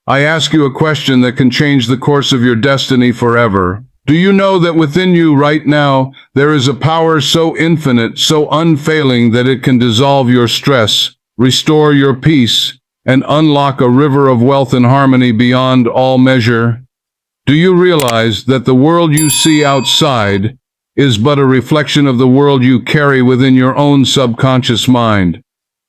I ask you a question that can change the course of your destiny forever. Do you know that within you right now, there is a power so infinite, so unfailing that it can dissolve your stress, restore your peace, and unlock a river of wealth and harmony beyond all measure? Do you realize that the world you see outside is but a reflection of the world you carry within your own subconscious mind?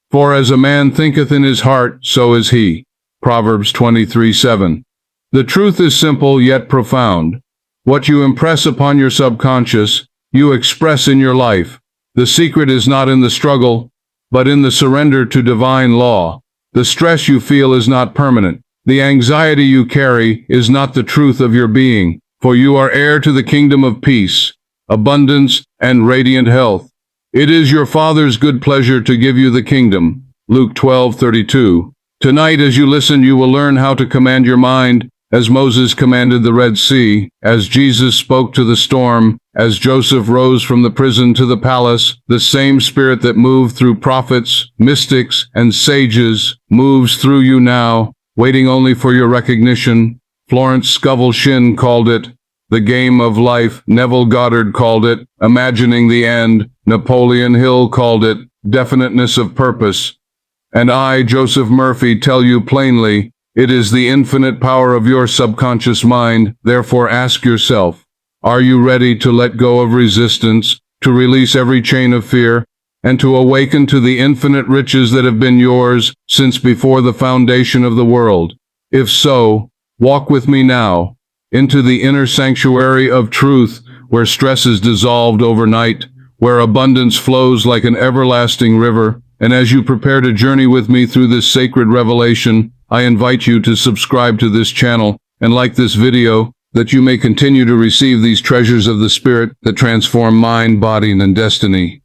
For as a man thinketh in his heart, so is he. Proverbs 23:7. The truth is simple yet profound. What you impress upon your subconscious, you express in your life. The secret is not in the struggle, but in the surrender to divine law. The stress you feel is not permanent. The anxiety you carry is not the truth of your being, for you are heir to the kingdom of peace, abundance, and radiant health. It is your Father's good pleasure to give you the kingdom. Luke 12:32. Tonight, as you listen, you will learn how to command your mind, as Moses commanded the Red Sea, as Jesus spoke to the storm, as Joseph rose from the prison to the palace. The same Spirit that moved through prophets, mystics, and sages moves through you now, waiting only for your recognition. Florence Scovel Shinn called it the game of life. Neville Goddard called it imagining the end. Napoleon Hill called it definiteness of purpose. And I, Joseph Murphy, tell you plainly, it is the infinite power of your subconscious mind. Therefore ask yourself, are you ready to let go of resistance, to release every chain of fear, and to awaken to the infinite riches that have been yours since before the foundation of the world? If so, walk with me now into the inner sanctuary of truth, where stress is dissolved overnight, where abundance flows like an everlasting river. And as you prepare to journey with me through this sacred revelation, I invite you to subscribe to this channel and like this video, that you may continue to receive these treasures of the Spirit that transform mind, body, and destiny.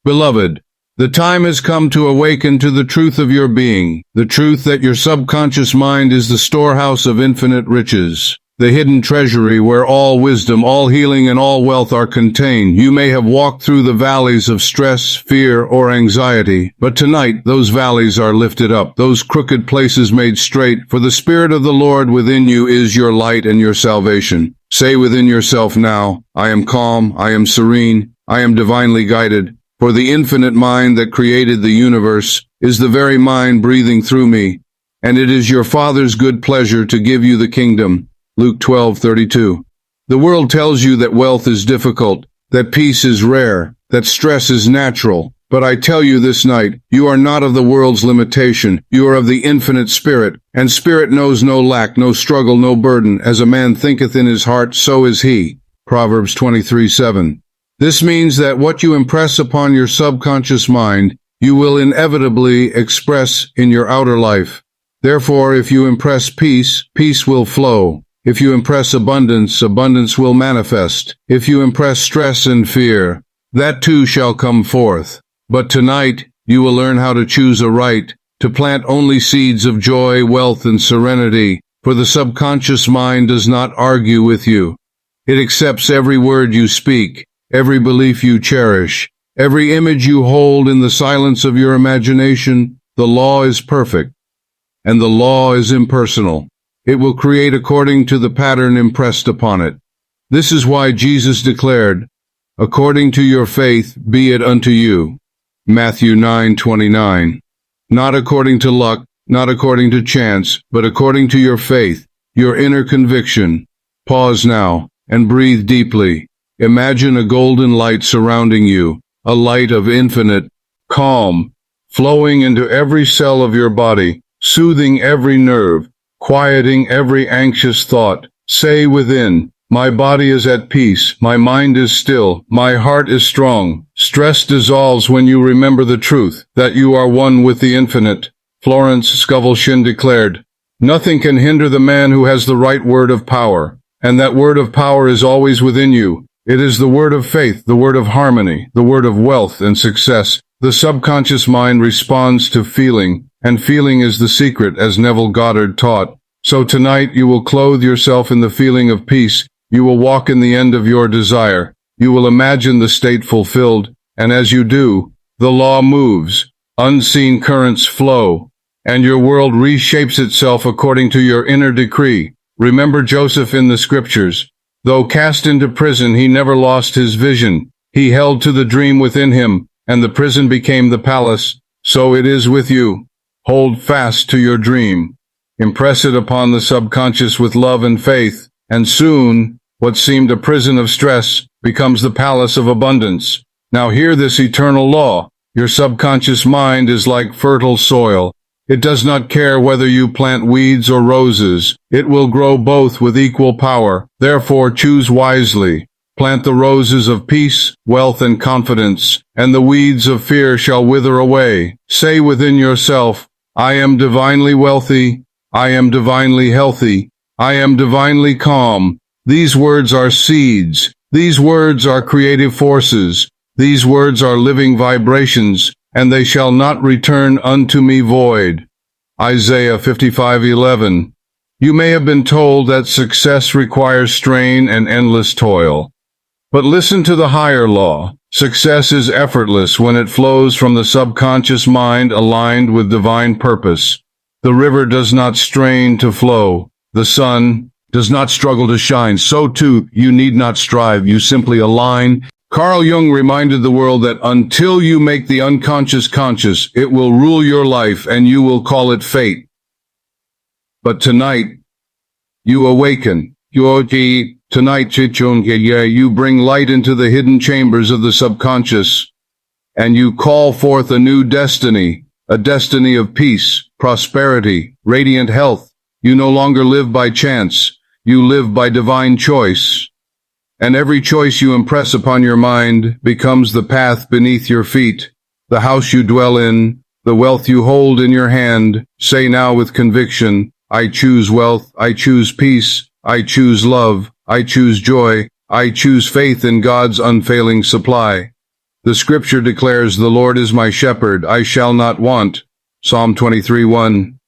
Beloved, the time has come to awaken to the truth of your being, the truth that your subconscious mind is the storehouse of infinite riches, the hidden treasury where all wisdom, all healing, and all wealth are contained. You may have walked through the valleys of stress, fear, or anxiety, but tonight those valleys are lifted up, those crooked places made straight, for the Spirit of the Lord within you is your light and your salvation. Say within yourself now, I am calm, I am serene, I am divinely guided. For the infinite mind that created the universe is the very mind breathing through me, and it is your Father's good pleasure to give you the kingdom. Luke 12:32. The world tells you that wealth is difficult, that peace is rare, that stress is natural, But I tell you this night, you are not of the world's limitation. You are of the infinite Spirit, and Spirit knows no lack, no struggle, no burden. As a man thinketh in his heart, so is he. Proverbs 23:7. This means that what you impress upon your subconscious mind, you will inevitably express in your outer life. Therefore, if you impress peace, peace will flow. If you impress abundance, abundance will manifest. If you impress stress and fear, that too shall come forth. But tonight, you will learn how to choose aright, to plant only seeds of joy, wealth, and serenity, for the subconscious mind does not argue with you. It accepts every word you speak, every belief you cherish, every image you hold in the silence of your imagination. The law is perfect, and the law is impersonal. It will create according to the pattern impressed upon it. This is why Jesus declared, "According to your faith be it unto you." Matthew 9:29. Not according to luck, not according to chance, but according to your faith, your inner conviction. Pause now and breathe deeply. Imagine a golden light surrounding you, a light of infinite calm, flowing into every cell of your body, soothing every nerve, quieting every anxious thought. Say within, "My body is at peace, my mind is still, my heart is strong." Stress dissolves when you remember the truth, that you are one with the infinite. Florence Scovel Shinn declared, "Nothing can hinder the man who has the right word of power, and that word of power is always within you. It is the word of faith, the word of harmony, the word of wealth and success." The subconscious mind responds to feeling, and feeling is the secret, as Neville Goddard taught. So tonight you will clothe yourself in the feeling of peace. You will walk in the end of your desire. You will imagine the state fulfilled, and as you do, the law moves, unseen currents flow, and your world reshapes itself according to your inner decree. Remember Joseph in the scriptures. Though cast into prison, he never lost his vision. He held to the dream within him, and the prison became the palace. So it is with you. Hold fast to your dream. Impress it upon the subconscious with love and faith, and soon, what seemed a prison of stress becomes the palace of abundance. Now hear this eternal law. Your subconscious mind is like fertile soil. It does not care whether you plant weeds or roses. It will grow both with equal power. Therefore, choose wisely. Plant the roses of peace, wealth, and confidence, and the weeds of fear shall wither away. Say within yourself, "I am divinely wealthy. I am divinely healthy. I am divinely calm." These words are seeds. These words are creative forces. These words are living vibrations, and they shall not return unto me void. Isaiah 55:11. You may have been told that success requires strain and endless toil. But listen to the higher law. Success is effortless when it flows from the subconscious mind aligned with divine purpose. The river does not strain to flow. The sun does not struggle to shine. So too, you need not strive. You simply align. Carl Jung reminded the world that until you make the unconscious conscious, it will rule your life and you will call it fate. But tonight, you awaken. Tonight, you bring light into the hidden chambers of the subconscious, and you call forth a new destiny, a destiny of peace, prosperity, radiant health. You no longer live by chance. You live by divine choice. And every choice you impress upon your mind becomes the path beneath your feet, the house you dwell in, the wealth you hold in your hand. Say now with conviction, "I choose wealth, I choose peace, I choose love, I choose joy, I choose faith in God's unfailing supply." The scripture declares, "The Lord is my shepherd, I shall not want." Psalm 23:1.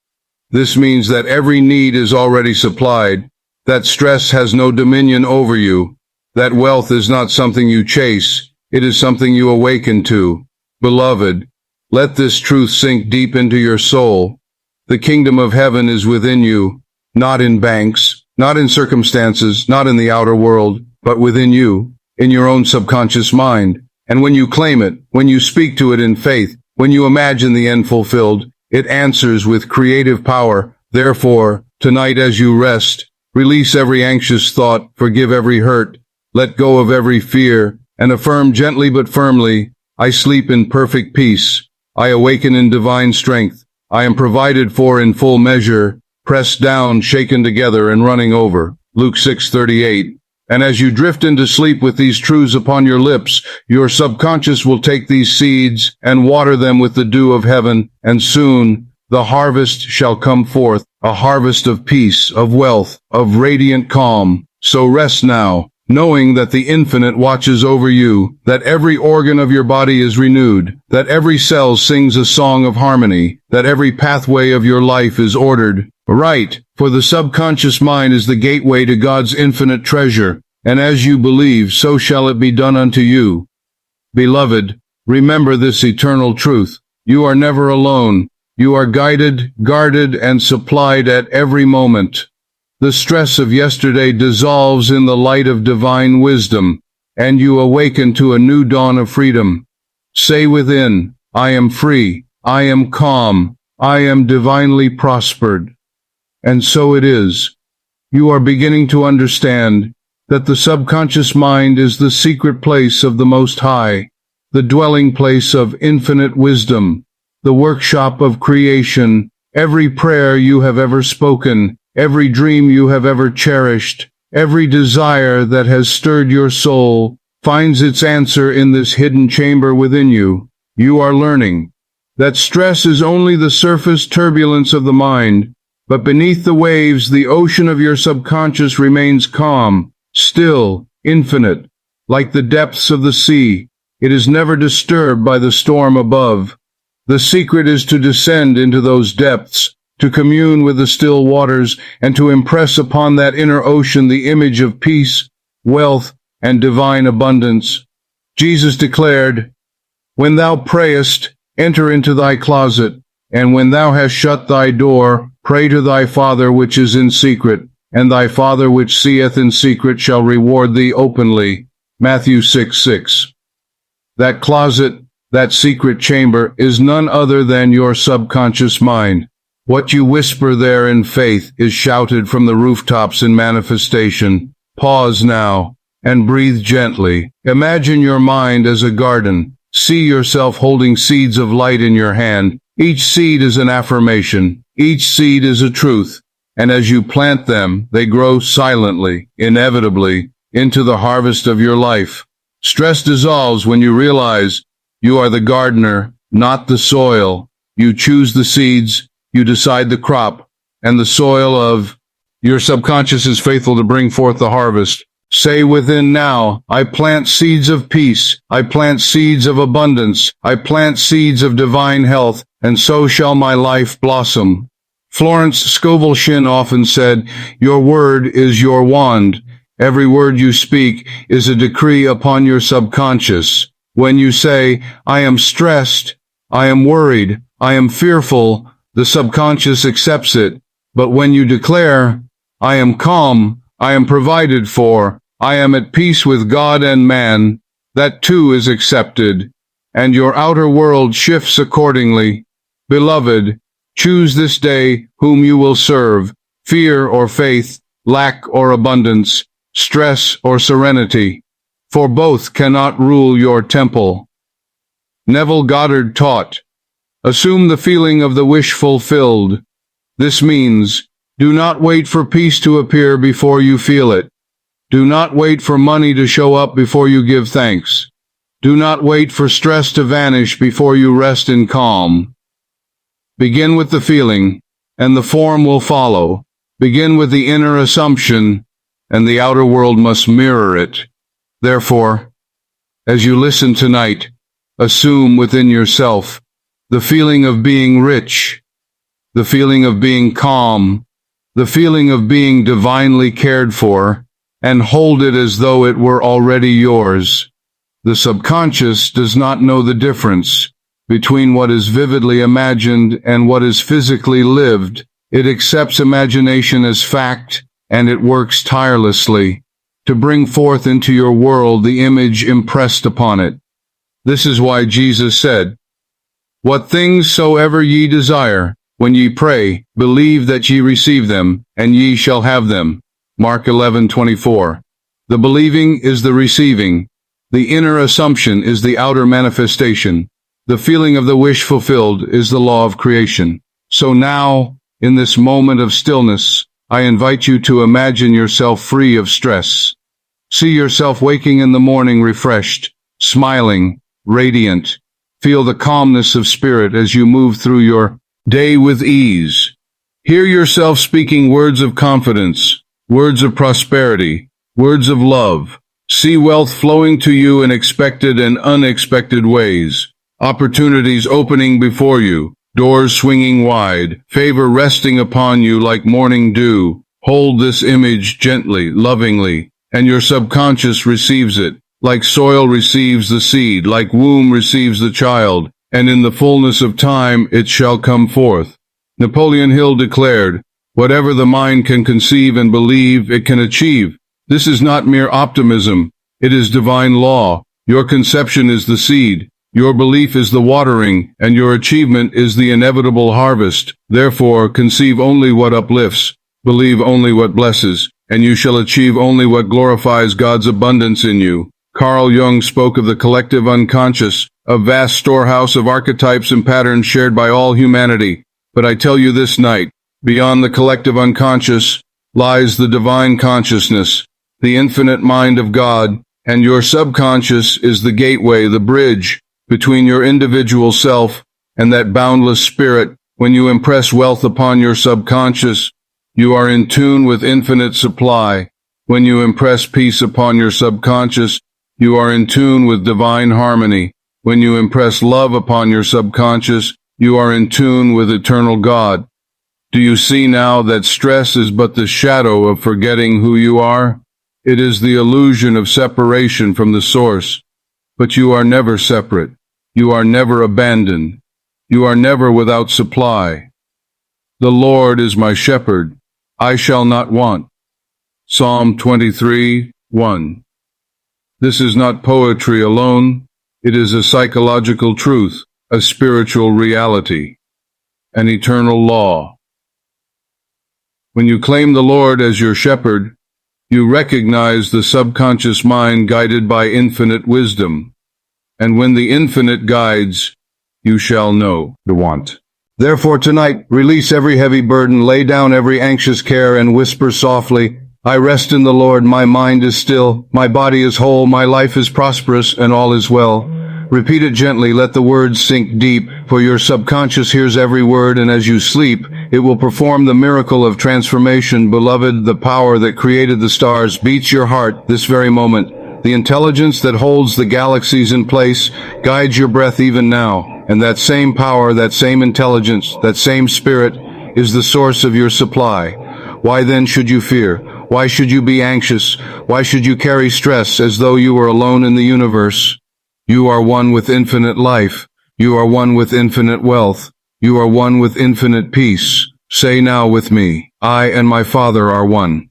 This means that every need is already supplied, that stress has no dominion over you, that wealth is not something you chase, it is something you awaken to. Beloved, let this truth sink deep into your soul. The kingdom of heaven is within you, not in banks, not in circumstances, not in the outer world, but within you, in your own subconscious mind. And when you claim it, when you speak to it in faith, when you imagine the end fulfilled, it answers with creative power. Therefore, tonight as you rest, release every anxious thought, forgive every hurt, let go of every fear, and affirm gently but firmly, I sleep in perfect peace. I awaken in divine strength. I am provided for in full measure, pressed down, shaken together, and running over. Luke 6:38. And as you drift into sleep with these truths upon your lips, your subconscious will take these seeds and water them with the dew of heaven, and soon the harvest shall come forth, a harvest of peace, of wealth, of radiant calm. So rest now, knowing that the infinite watches over you, that every organ of your body is renewed, that every cell sings a song of harmony, that every pathway of your life is ordered right, for the subconscious mind is the gateway to God's infinite treasure, and as you believe, so shall it be done unto you. Beloved, remember this eternal truth. You are never alone. You are guided, guarded, and supplied at every moment. The stress of yesterday dissolves in the light of divine wisdom, and you awaken to a new dawn of freedom. Say within, I am free, I am calm, I am divinely prospered. And so it is. You are beginning to understand that the subconscious mind is the secret place of the Most High, the dwelling place of infinite wisdom, the workshop of creation. Every prayer you have ever spoken, every dream you have ever cherished, every desire that has stirred your soul, finds its answer in this hidden chamber within you. You are learning that stress is only the surface turbulence of the mind, but beneath the waves, the ocean of your subconscious remains calm, still, infinite, like the depths of the sea. It is never disturbed by the storm above. The secret is to descend into those depths, to commune with the still waters, and to impress upon that inner ocean the image of peace, wealth, and divine abundance. Jesus declared, When thou prayest, enter into thy closet, and when thou hast shut thy door, pray to thy Father which is in secret, and thy Father which seeth in secret shall reward thee openly. Matthew 6:6. That closet, that secret chamber, is none other than your subconscious mind. What you whisper there in faith is shouted from the rooftops in manifestation. Pause now, and breathe gently. Imagine your mind as a garden. See yourself holding seeds of light in your hand. Each seed is an affirmation. Each seed is a truth. And as you plant them, they grow silently, inevitably, into the harvest of your life. Stress dissolves when you realize you are the gardener, not the soil. You choose the seeds, you decide the crop, and the soil of your subconscious is faithful to bring forth the harvest. Say within now, I plant seeds of peace, I plant seeds of abundance, I plant seeds of divine health, and so shall my life blossom. Florence Scovel Shinn often said, Your word is your wand. Every word you speak is a decree upon your subconscious. When you say, I am stressed, I am worried, I am fearful, the subconscious accepts it. But when you declare, I am calm, I am provided for, I am at peace with God and man, that too is accepted, and your outer world shifts accordingly. Beloved, choose this day whom you will serve, fear or faith, lack or abundance, stress or serenity, for both cannot rule your temple. Neville Goddard taught, assume the feeling of the wish fulfilled. This means, do not wait for peace to appear before you feel it. Do not wait for money to show up before you give thanks. Do not wait for stress to vanish before you rest in calm. Begin with the feeling, and the form will follow. Begin with the inner assumption, and the outer world must mirror it. Therefore, as you listen tonight, assume within yourself the feeling of being rich, the feeling of being calm, the feeling of being divinely cared for, and hold it as though it were already yours. The subconscious does not know the difference between what is vividly imagined and what is physically lived. It accepts imagination as fact, and it works tirelessly to bring forth into your world the image impressed upon it. This is why Jesus said, What things soever ye desire, when ye pray, believe that ye receive them, and ye shall have them. Mark 11:24. The believing is the receiving. The inner assumption is the outer manifestation. The feeling of the wish fulfilled is the law of creation. So now, in this moment of stillness, I invite you to imagine yourself free of stress. See yourself waking in the morning refreshed, smiling, radiant. Feel the calmness of spirit as you move through your day with ease. Hear yourself speaking words of confidence, words of prosperity, words of love. See wealth flowing to you in expected and unexpected ways. Opportunities opening before you, doors swinging wide, favor resting upon you like morning dew. Hold this image gently, lovingly, and your subconscious receives it, like soil receives the seed, like womb receives the child, and in the fullness of time it shall come forth. Napoleon Hill declared, "Whatever the mind can conceive and believe, it can achieve." This is not mere optimism, it is divine law. Your conception is the seed. Your belief is the watering, and your achievement is the inevitable harvest. Therefore, conceive only what uplifts, believe only what blesses, and you shall achieve only what glorifies God's abundance in you. Carl Jung spoke of the collective unconscious, a vast storehouse of archetypes and patterns shared by all humanity. But I tell you this night, beyond the collective unconscious lies the divine consciousness, the infinite mind of God, and your subconscious is the gateway, the bridge between your individual self and that boundless spirit. When you impress wealth upon your subconscious, you are in tune with infinite supply. When you impress peace upon your subconscious, you are in tune with divine harmony. When you impress love upon your subconscious, you are in tune with eternal God. Do you see now that stress is but the shadow of forgetting who you are? It is the illusion of separation from the source. But you are never separate. You are never abandoned. You are never without supply. The Lord is my shepherd. I shall not want. Psalm 23:1. This is not poetry alone. It is a psychological truth, a spiritual reality, an eternal law. When you claim the Lord as your shepherd, you recognize the subconscious mind guided by infinite wisdom. And when the infinite guides, you shall know the want. Therefore tonight, release every heavy burden, lay down every anxious care, and whisper softly, I rest in the Lord, my mind is still, my body is whole, my life is prosperous, and all is well. Repeat it gently, let the words sink deep, for your subconscious hears every word, and as you sleep, it will perform the miracle of transformation. Beloved, the power that created the stars beats your heart this very moment. The intelligence that holds the galaxies in place guides your breath even now, and that same power, that same intelligence, that same spirit is the source of your supply. Why then should you fear? Why should you be anxious? Why should you carry stress as though you were alone in the universe? You are one with infinite life. You are one with infinite wealth. You are one with infinite peace. Say now with me, I and my Father are one.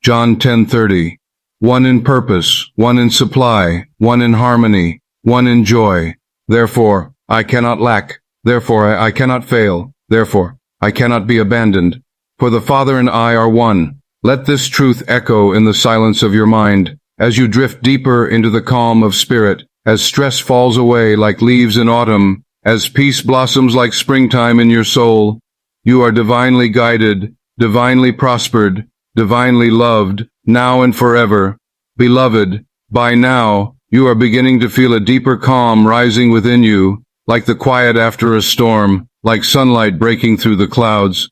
John 10:30. One in purpose, one in supply, one in harmony, one in joy. Therefore, I cannot lack. Therefore, I cannot fail. Therefore, I cannot be abandoned. For the Father and I are one. Let this truth echo in the silence of your mind as you drift deeper into the calm of spirit, as stress falls away like leaves in autumn, as peace blossoms like springtime in your soul. You are divinely guided, divinely prospered, divinely loved, now and forever. Beloved, by now, you are beginning to feel a deeper calm rising within you, like the quiet after a storm, like sunlight breaking through the clouds.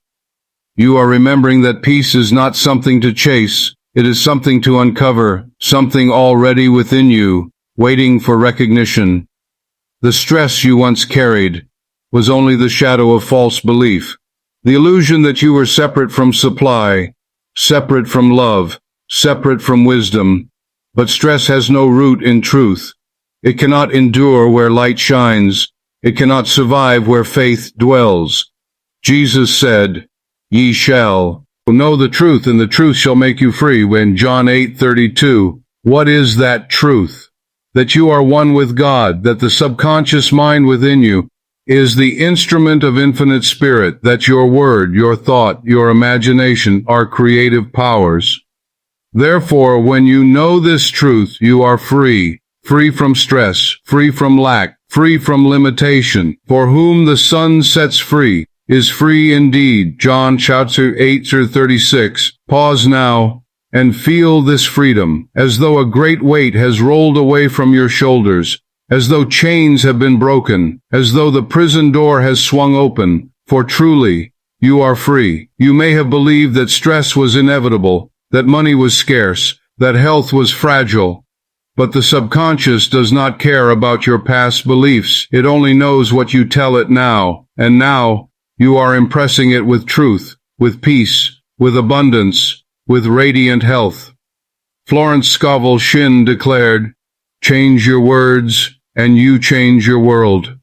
You are remembering that peace is not something to chase, it is something to uncover, something already within you, waiting for recognition. The stress you once carried was only the shadow of false belief, the illusion that you were separate from supply, separate from love, separate from wisdom. But stress has no root in truth. It cannot endure where light shines. It cannot survive where faith dwells. Jesus said, Ye shall know the truth, and the truth shall make you free, when John 8:32. What is that truth? That you are one with God, that the subconscious mind within you is the instrument of infinite spirit, that your word, your thought, your imagination are creative powers. Therefore, when you know this truth, you are free, free from stress, free from lack, free from limitation. For whom the Son sets free is free indeed. John chapter 8:36. Pause now and feel this freedom, as though a great weight has rolled away from your shoulders, as though chains have been broken, as though the prison door has swung open, for truly, you are free. You may have believed that stress was inevitable, that money was scarce, that health was fragile, but the subconscious does not care about your past beliefs. It only knows what you tell it now, and now, you are impressing it with truth, with peace, with abundance, with radiant health. Florence Scovel Shinn declared, "Change your words, and you change your world."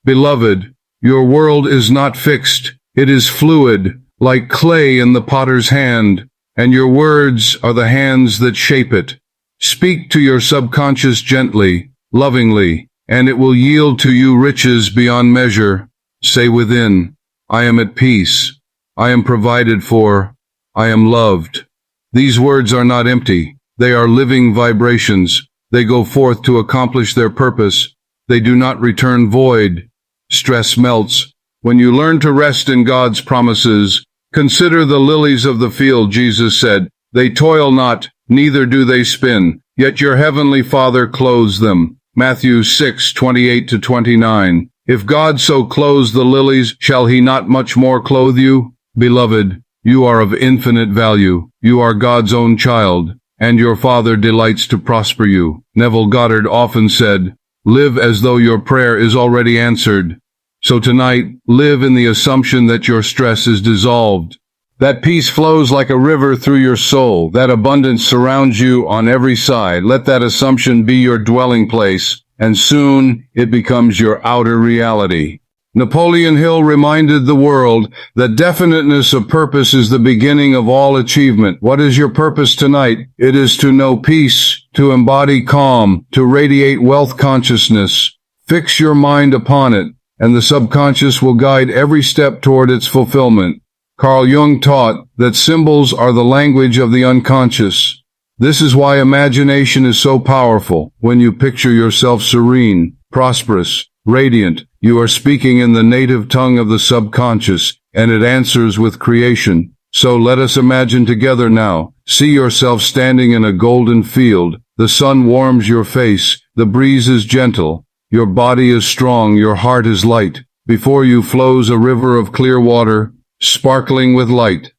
Beloved, your world is not fixed. It is fluid, like clay in the potter's hand, and your words are the hands that shape it. Speak to your subconscious gently, lovingly, and it will yield to you riches beyond measure. Say within, I am at peace. I am provided for. I am loved. These words are not empty. They are living vibrations. They go forth to accomplish their purpose. They do not return void. Stress melts. When you learn to rest in God's promises, consider the lilies of the field, Jesus said. They toil not, neither do they spin, yet your heavenly Father clothes them. Matthew 6:28-29. If God so clothes the lilies, shall he not much more clothe you? Beloved, you are of infinite value. You are God's own child, and your Father delights to prosper you. Neville Goddard often said, live as though your prayer is already answered. So tonight, live in the assumption that your stress is dissolved. That peace flows like a river through your soul. That abundance surrounds you on every side. Let that assumption be your dwelling place, and soon it becomes your outer reality. Napoleon Hill reminded the world that definiteness of purpose is the beginning of all achievement. What is your purpose tonight? It is to know peace, to embody calm, to radiate wealth consciousness. Fix your mind upon it, and the subconscious will guide every step toward its fulfillment. Carl Jung taught that symbols are the language of the unconscious. This is why imagination is so powerful. When you picture yourself serene, prosperous, radiant, you are speaking in the native tongue of the subconscious, and it answers with creation. So let us imagine together now. See yourself standing in a golden field. The sun warms your face. The breeze is gentle. Your body is strong. Your heart is light. Before you flows a river of clear water, sparkling with light.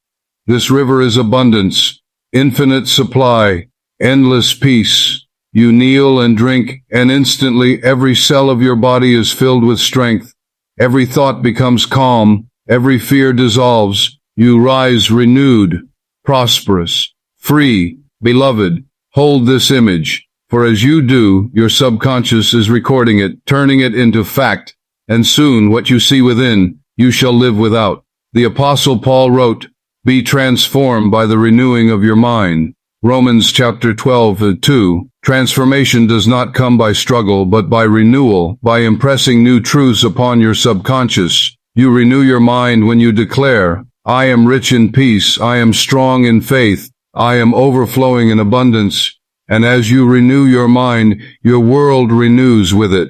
This river is abundance, infinite supply, endless peace. You kneel and drink, and instantly every cell of your body is filled with strength. Every thought becomes calm. Every fear dissolves. You rise renewed, prosperous, free. Beloved, hold this image, for as you do, your subconscious is recording it, turning it into fact, and soon what you see within, you shall live without. The Apostle Paul wrote, be transformed by the renewing of your mind. Romans chapter 12:2. Transformation does not come by struggle, but by renewal, by impressing new truths upon your subconscious. You renew your mind when you declare, I am rich in peace, I am strong in faith, I am overflowing in abundance. And as you renew your mind, your world renews with it.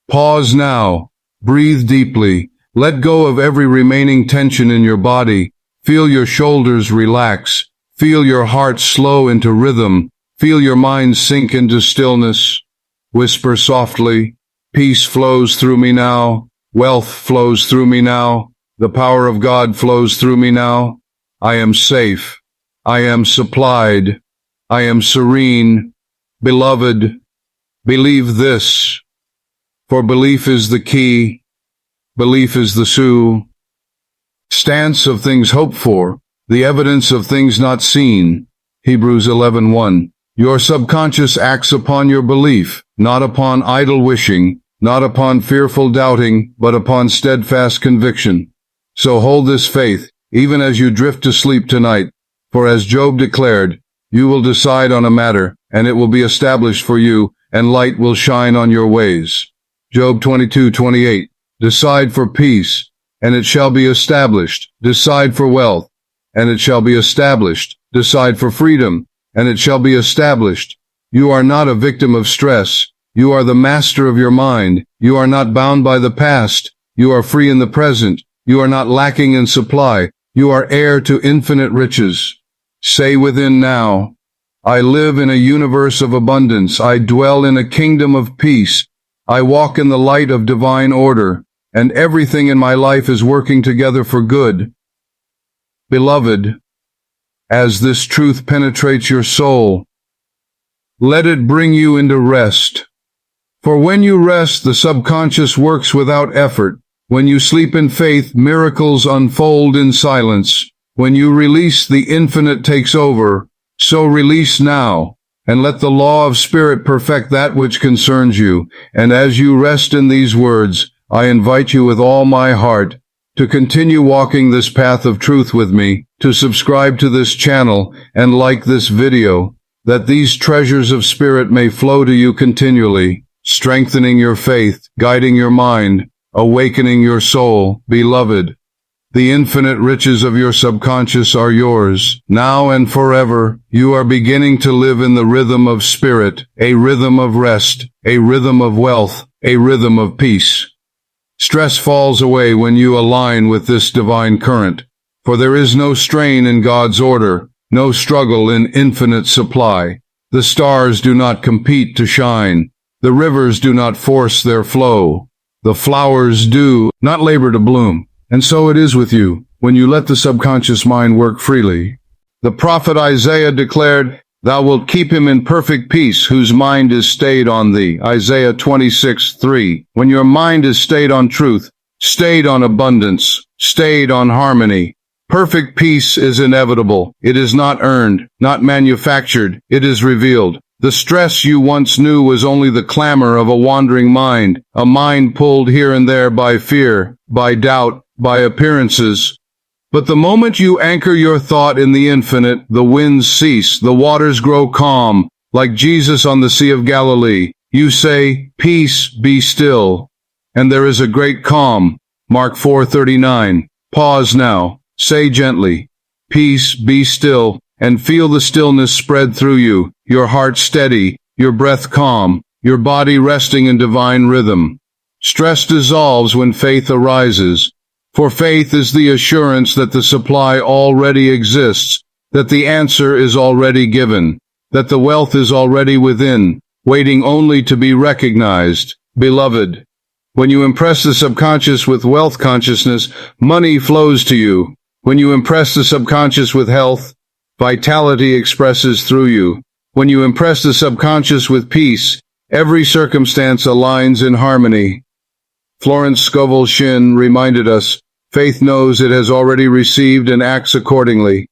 Pause now. Breathe deeply. Let go of every remaining tension in your body. Feel your shoulders relax. Feel your heart slow into rhythm. Feel your mind sink into stillness. Whisper softly, peace flows through me now. Wealth flows through me now. The power of God flows through me now. I am safe. I am supplied. I am serene. Beloved, believe this, for belief is the key. Belief is the stance of things hoped for, the evidence of things not seen. Hebrews 11:1. Your subconscious acts upon your belief, not upon idle wishing, not upon fearful doubting, but upon steadfast conviction. So hold this faith, even as you drift to sleep tonight, for as Job declared, you will decide on a matter, and it will be established for you, and light will shine on your ways. Job 22:28. Decide for peace, and it shall be established. Decide for wealth, and it shall be established. Decide for freedom, and it shall be established. You are not a victim of stress. You are the master of your mind. You are not bound by the past. You are free in the present. You are not lacking in supply. You are heir to infinite riches. Say within now, I live in a universe of abundance. I dwell in a kingdom of peace. I walk in the light of divine order, and everything in my life is working together for good. Beloved, as this truth penetrates your soul, let it bring you into rest. For when you rest, the subconscious works without effort. When you sleep in faith, miracles unfold in silence. When you release, the infinite takes over. So release now, and let the law of spirit perfect that which concerns you. And as you rest in these words, I invite you with all my heart to continue walking this path of truth with me, to subscribe to this channel and like this video, that these treasures of spirit may flow to you continually, strengthening your faith, guiding your mind, awakening your soul. Beloved, the infinite riches of your subconscious are yours, now and forever. You are beginning to live in the rhythm of spirit, a rhythm of rest, a rhythm of wealth, a rhythm of peace. Stress falls away when you align with this divine current, for there is no strain in God's order, no struggle in infinite supply. The stars do not compete to shine. The rivers do not force their flow. The flowers do not labor to bloom. And so it is with you, when you let the subconscious mind work freely. The prophet Isaiah declared, Thou wilt keep him in perfect peace, whose mind is stayed on thee. Isaiah 26:3. When your mind is stayed on truth, stayed on abundance, stayed on harmony, perfect peace is inevitable. It is not earned, not manufactured, it is revealed. The stress you once knew was only the clamor of a wandering mind, a mind pulled here and there by fear, by doubt, by appearances. But the moment you anchor your thought in the infinite, the winds cease, the waters grow calm, like Jesus on the Sea of Galilee. You say, Peace, be still. And there is a great calm. Mark 4:39. Pause now. Say gently, Peace, be still, and feel the stillness spread through you, your heart steady, your breath calm, your body resting in divine rhythm. Stress dissolves when faith arises. For faith is the assurance that the supply already exists, that the answer is already given, that the wealth is already within, waiting only to be recognized. Beloved, when you impress the subconscious with wealth consciousness, money flows to you. When you impress the subconscious with health, vitality expresses through you. When you impress the subconscious with peace, every circumstance aligns in harmony. Florence Scovel Shinn reminded us, faith knows it has already received and acts accordingly.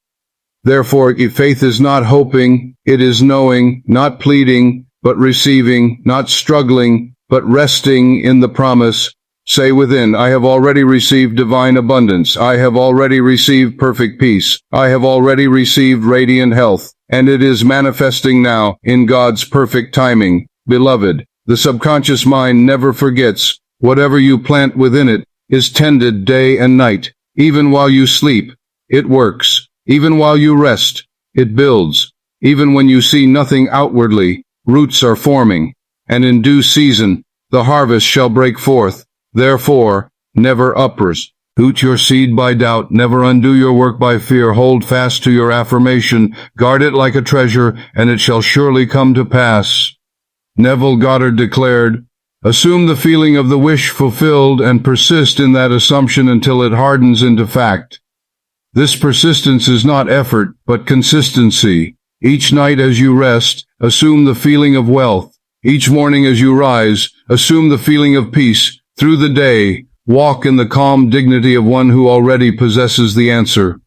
Therefore, if faith is not hoping, it is knowing, not pleading, but receiving, not struggling, but resting in the promise. Say within, I have already received divine abundance. I have already received perfect peace. I have already received radiant health, and it is manifesting now in God's perfect timing. Beloved, the subconscious mind never forgets. Whatever you plant within it is tended day and night. Even while you sleep, it works. Even while you rest, it builds. Even when you see nothing outwardly, roots are forming. And in due season, the harvest shall break forth. Therefore, never uproot your seed by doubt. Never undo your work by fear. Hold fast to your affirmation. Guard it like a treasure, and it shall surely come to pass. Neville Goddard declared, Assume the feeling of the wish fulfilled and persist in that assumption until it hardens into fact. This persistence is not effort, but consistency. Each night as you rest, assume the feeling of wealth. Each morning as you rise, assume the feeling of peace. Through the day, walk in the calm dignity of one who already possesses the answer.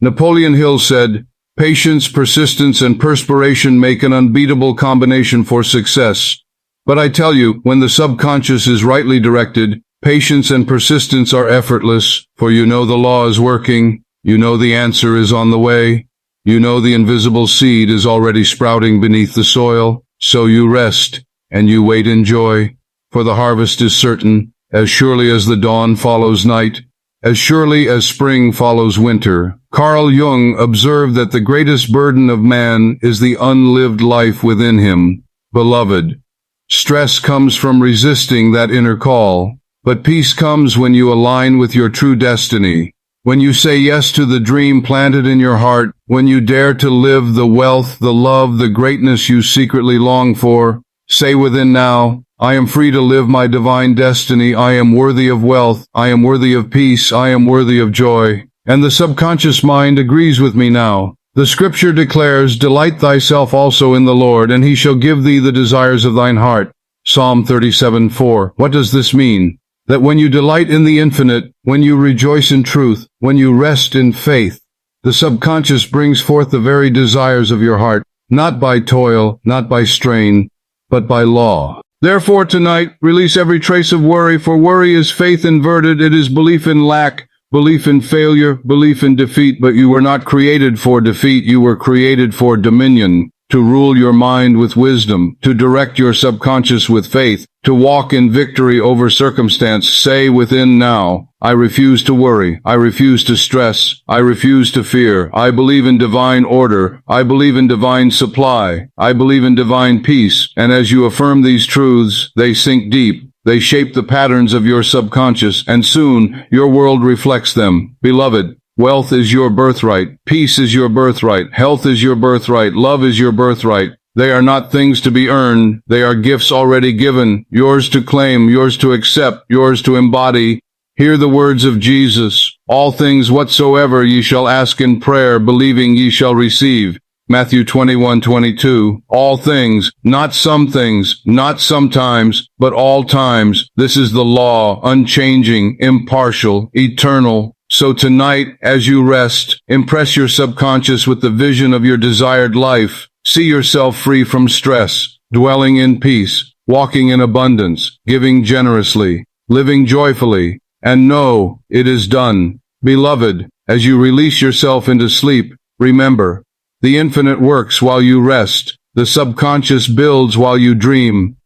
Napoleon Hill said, Patience, persistence, and perspiration make an unbeatable combination for success. But I tell you, when the subconscious is rightly directed, patience and persistence are effortless, for you know the law is working, you know the answer is on the way, you know the invisible seed is already sprouting beneath the soil, so you rest, and you wait in joy, for the harvest is certain, as surely as the dawn follows night. as surely as spring follows winter. Carl Jung observed that the greatest burden of man is the unlived life within him. Beloved, stress comes from resisting that inner call, but peace comes when you align with your true destiny. When you say yes to the dream planted in your heart, when you dare to live the wealth, the love, the greatness you secretly long for, say within now, I am free to live my divine destiny. I am worthy of wealth. I am worthy of peace. I am worthy of joy. And the subconscious mind agrees with me now. The scripture declares, delight thyself also in the Lord, and he shall give thee the desires of thine heart. Psalm 37:4. What does this mean? That when you delight in the infinite, when you rejoice in truth, when you rest in faith, the subconscious brings forth the very desires of your heart, not by toil, not by strain, but by law. Therefore tonight, release every trace of worry, for worry is faith inverted. It is belief in lack, belief in failure, belief in defeat, but you were not created for defeat. You were created for dominion, to rule your mind with wisdom, to direct your subconscious with faith, to walk in victory over circumstance. Say within now, I refuse to worry. I refuse to stress. I refuse to fear. I believe in divine order. I believe in divine supply. I believe in divine peace. And as you affirm these truths, they sink deep. They shape the patterns of your subconscious, and soon your world reflects them. Beloved, wealth is your birthright. Peace is your birthright. Health is your birthright. Love is your birthright. They are not things to be earned. They are gifts already given, yours to claim, yours to accept, yours to embody. Hear the words of Jesus. All things whatsoever ye shall ask in prayer, believing ye shall receive. Matthew 21:22. All things, not some things, not sometimes, but all times. This is the law, unchanging, impartial, eternal. So tonight, as you rest, impress your subconscious with the vision of your desired life. See yourself free from stress, dwelling in peace, walking in abundance, giving generously, living joyfully, and know it is done. Beloved, as you release yourself into sleep, remember, the infinite works while you rest, the subconscious builds while you dream,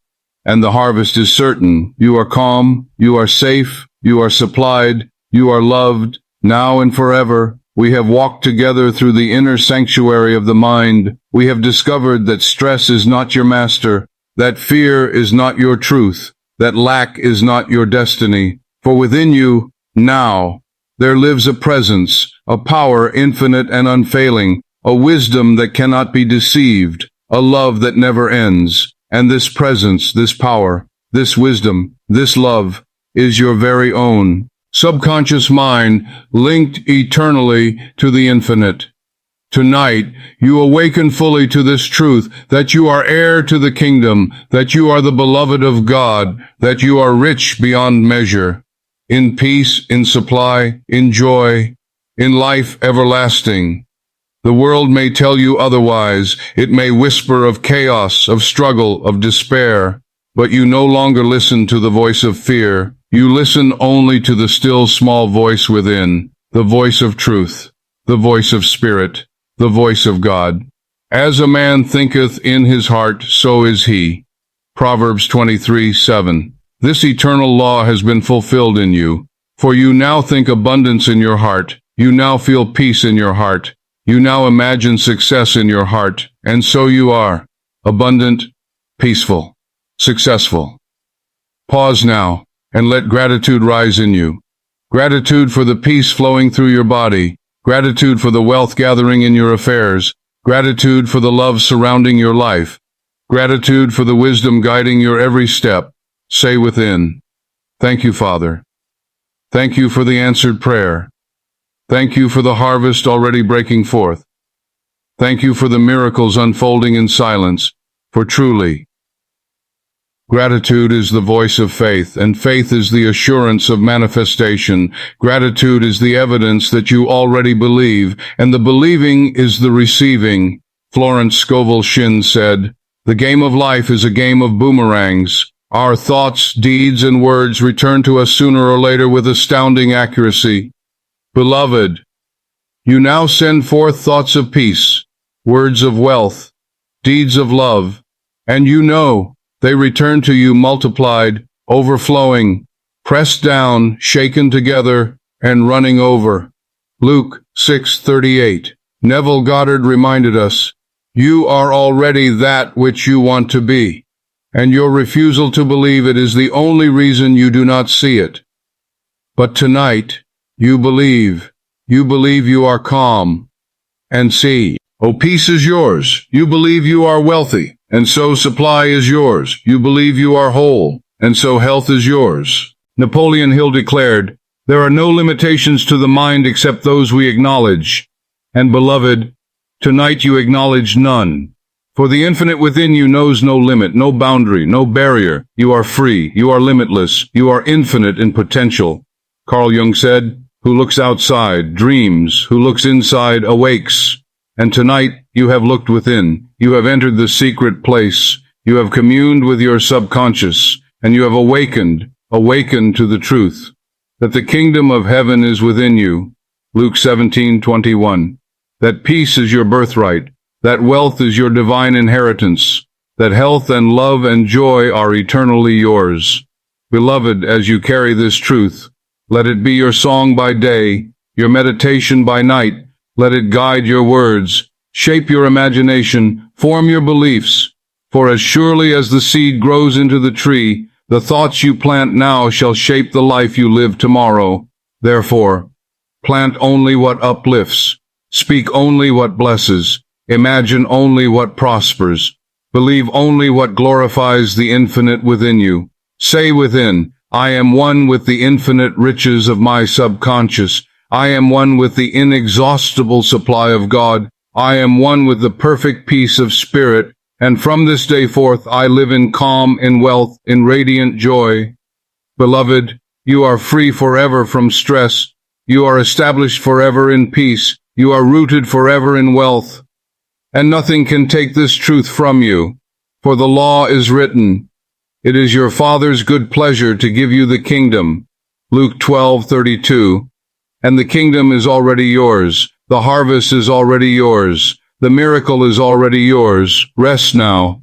and the harvest is certain. You are calm, you are safe, you are supplied, you are loved, now and forever. We have walked together through the inner sanctuary of the mind. We have discovered that stress is not your master, that fear is not your truth, that lack is not your destiny. For within you, now, there lives a presence, a power infinite and unfailing, a wisdom that cannot be deceived, a love that never ends. And this presence, this power, this wisdom, this love is your very own subconscious mind, linked eternally to the infinite. Tonight, you awaken fully to this truth, that you are heir to the kingdom, that you are the beloved of God, that you are rich beyond measure, in peace, in supply, in joy, in life everlasting. The world may tell you otherwise. It may whisper of chaos, of struggle, of despair, but you no longer listen to the voice of fear. You listen only to the still small voice within, the voice of truth, the voice of spirit, the voice of God. As a man thinketh in his heart, so is he. Proverbs 23:7. This eternal law has been fulfilled in you, for you now think abundance in your heart. You now feel peace in your heart. You now imagine success in your heart, and so you are, abundant, peaceful, successful. Pause now, and let gratitude rise in you. Gratitude for the peace flowing through your body. Gratitude for the wealth gathering in your affairs. Gratitude for the love surrounding your life. Gratitude for the wisdom guiding your every step. Say within, thank you, Father. Thank you for the answered prayer. Thank you for the harvest already breaking forth. Thank you for the miracles unfolding in silence, for truly, gratitude is the voice of faith, and faith is the assurance of manifestation. Gratitude is the evidence that you already believe, and the believing is the receiving. Florence Scovel Shinn said, "The game of life is a game of boomerangs. Our thoughts, deeds, and words return to us sooner or later with astounding accuracy." Beloved, you now send forth thoughts of peace, words of wealth, deeds of love, and you know they return to you multiplied, overflowing, pressed down, shaken together, and running over. Luke 6:38. Neville Goddard reminded us, "You are already that which you want to be, and your refusal to believe it is the only reason you do not see it. But tonight, you believe. You believe you are calm, and see. Oh, peace is yours. You believe you are wealthy, and so supply is yours. You believe you are whole, and so health is yours." Napoleon Hill declared, "There are no limitations to the mind except those we acknowledge. And beloved, tonight you acknowledge none. For the infinite within you knows no limit, no boundary, no barrier. You are free. You are limitless. You are infinite in potential." Carl Jung said, "Who looks outside dreams. Who looks inside awakes." And tonight you have looked within. You have entered the secret place. You have communed with your subconscious, and you have awakened to the truth, that the kingdom of heaven is within you. Luke 17:21. That peace is your birthright, that wealth is your divine inheritance, that health and love and joy are eternally yours. Beloved, as you carry this truth, let it be your song by day, your meditation by night. Let it guide your words, shape your imagination, form your beliefs. For as surely as the seed grows into the tree, the thoughts you plant now shall shape the life you live tomorrow. Therefore, plant only what uplifts, speak only what blesses, imagine only what prospers, believe only what glorifies the infinite within you. Say within, "I am one with the infinite riches of my subconscious. I am one with the inexhaustible supply of God. I am one with the perfect peace of spirit, and from this day forth I live in calm, in wealth, in radiant joy." Beloved, you are free forever from stress. You are established forever in peace. You are rooted forever in wealth. And nothing can take this truth from you, for the law is written. It is your Father's good pleasure to give you the kingdom. Luke 12:32. And the kingdom is already yours. The harvest is already yours. The miracle is already yours. Rest now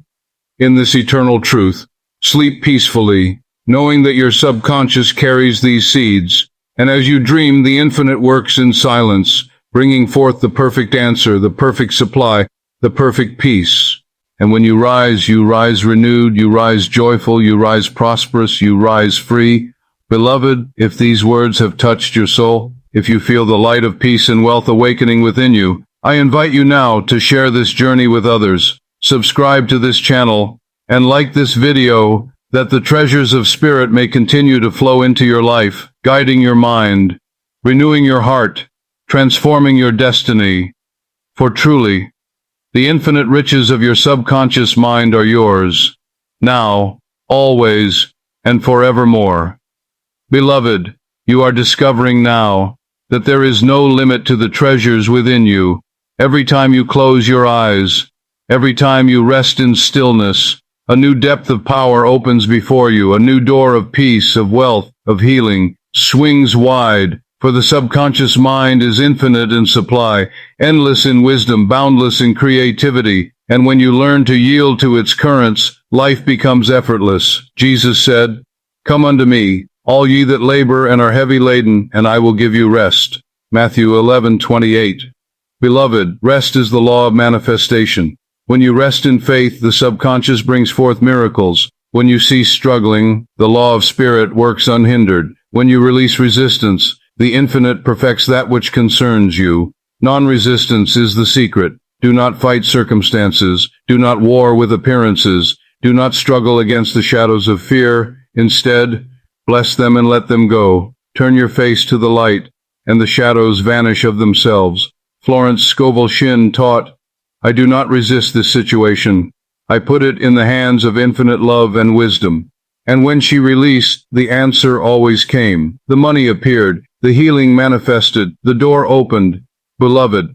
in this eternal truth. Sleep peacefully, knowing that your subconscious carries these seeds. And as you dream, the infinite works in silence, bringing forth the perfect answer, the perfect supply, the perfect peace. And when you rise renewed, you rise joyful, you rise prosperous, you rise free. Beloved, if these words have touched your soul, if you feel the light of peace and wealth awakening within you, I invite you now to share this journey with others. Subscribe to this channel and like this video, that the treasures of spirit may continue to flow into your life, guiding your mind, renewing your heart, transforming your destiny. For truly, the infinite riches of your subconscious mind are yours, now, always, and forevermore. Beloved, you are discovering now that there is no limit to the treasures within you. Every time you close your eyes, every time you rest in stillness, a new depth of power opens before you, a new door of peace, of wealth, of healing, swings wide, for the subconscious mind is infinite in supply, endless in wisdom, boundless in creativity, and when you learn to yield to its currents, life becomes effortless. Jesus said, "Come unto me, all ye that labor and are heavy laden, and I will give you rest." Matthew 11:28. Beloved, rest is the law of manifestation. When you rest in faith, the subconscious brings forth miracles. When you cease struggling, the law of spirit works unhindered. When you release resistance, the infinite perfects that which concerns you. Non-resistance is the secret. Do not fight circumstances. Do not war with appearances. Do not struggle against the shadows of fear. Instead, bless them and let them go. Turn your face to the light, and the shadows vanish of themselves. Florence Scovel Shinn taught, "I do not resist this situation. I put it in the hands of infinite love and wisdom." And when she released, the answer always came. The money appeared. The healing manifested. The door opened. Beloved,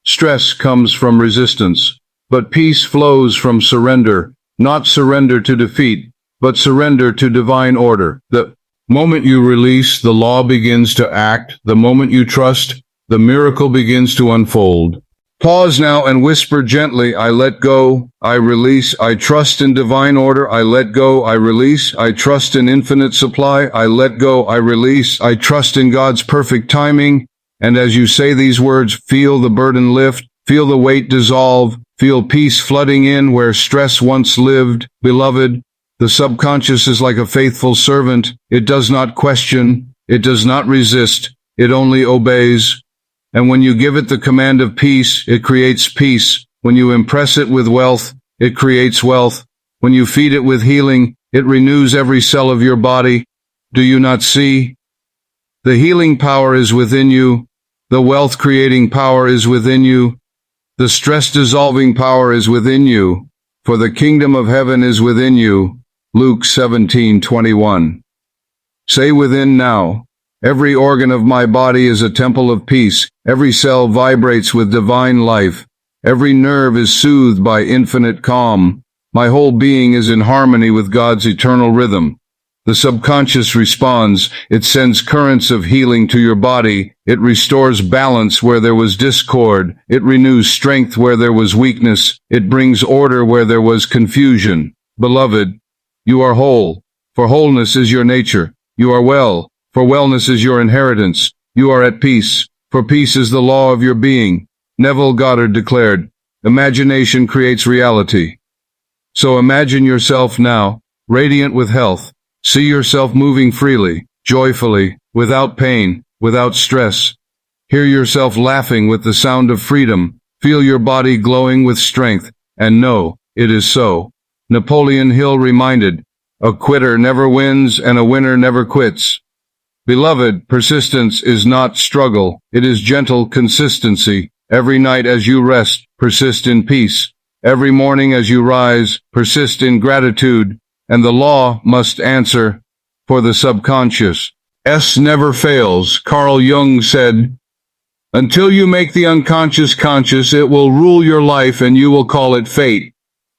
stress comes from resistance, but peace flows from surrender. Not surrender to defeat, but surrender to divine order. The moment you release, the law begins to act. The moment you trust, the miracle begins to unfold. Pause now and whisper gently, I let go, I release, I trust in divine order, I let go, I release, I trust in infinite supply, I let go, I release, I trust in God's perfect timing. And as you say these words, feel the burden lift, feel the weight dissolve, feel peace flooding in where stress once lived. Beloved, the subconscious is like a faithful servant. It does not question, it does not resist, it only obeys. And when you give it the command of peace, it creates peace. When you impress it with wealth, it creates wealth. When you feed it with healing, it renews every cell of your body. Do you not see? The healing power is within you. The wealth-creating power is within you. The stress-dissolving power is within you. For the kingdom of heaven is within you. Luke 17:21. Say within now, every organ of my body is a temple of peace. Every cell vibrates with divine life. Every nerve is soothed by infinite calm. My whole being is in harmony with God's eternal rhythm. The subconscious responds. It sends currents of healing to your body. It restores balance where there was discord. It renews strength where there was weakness. It brings order where there was confusion. Beloved, you are whole, for wholeness is your nature. You are well, for wellness is your inheritance. You are at peace, for peace is the law of your being. Neville Goddard declared, imagination creates reality. So imagine yourself now, radiant with health. See yourself moving freely, joyfully, without pain, without stress. Hear yourself laughing with the sound of freedom. Feel your body glowing with strength, and know it is so. Napoleon Hill reminded, a quitter never wins and a winner never quits. Beloved, persistence is not struggle. It is gentle consistency. Every night as you rest, persist in peace. Every morning as you rise, persist in gratitude. And the law must answer for the subconscious. S never fails. Carl Jung said, until you make the unconscious conscious, it will rule your life and you will call it fate.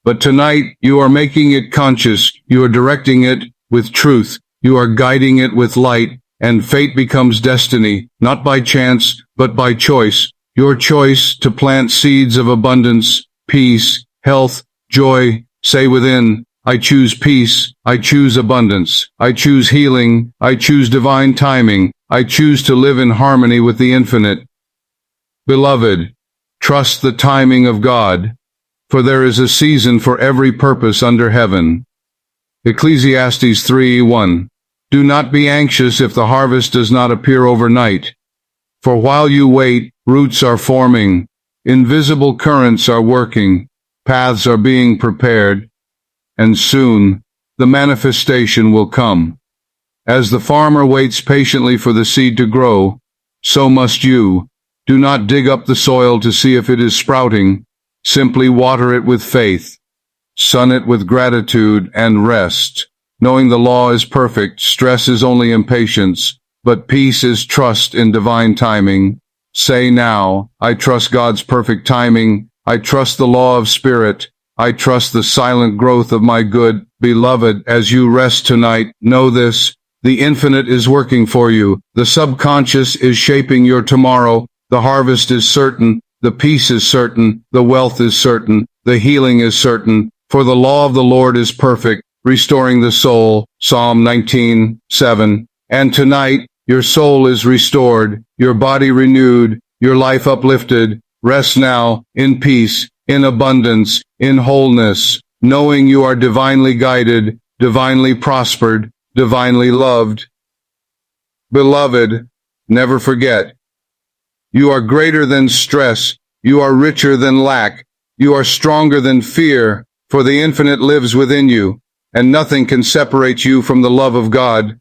But tonight, you are making it conscious. You are directing it with truth. You are guiding it with light. And fate becomes destiny, not by chance, but by choice. Your choice to plant seeds of abundance, peace, health, joy. Say within, I choose peace, I choose abundance, I choose healing, I choose divine timing, I choose to live in harmony with the infinite. Beloved, trust the timing of God, for there is a season for every purpose under heaven. Ecclesiastes 3:1. Do not be anxious if the harvest does not appear overnight. For while you wait, roots are forming, invisible currents are working, paths are being prepared, and soon the manifestation will come. As the farmer waits patiently for the seed to grow, so must you. Do not dig up the soil to see if it is sprouting. Simply water it with faith. Sun it with gratitude and rest. Knowing the law is perfect, stress is only impatience, but peace is trust in divine timing. Say now, I trust God's perfect timing. I trust the law of spirit. I trust the silent growth of my good. Beloved, as you rest tonight, know this. The infinite is working for you. The subconscious is shaping your tomorrow. The harvest is certain. The peace is certain. The wealth is certain. The healing is certain. For the law of the Lord is perfect, restoring the soul. Psalm 19:7. And tonight, your soul is restored, your body renewed, your life uplifted. Rest now, in peace, in abundance, in wholeness, knowing you are divinely guided, divinely prospered, divinely loved. Beloved, never forget, you are greater than stress, you are richer than lack, you are stronger than fear, for the infinite lives within you, and nothing can separate you from the love of God.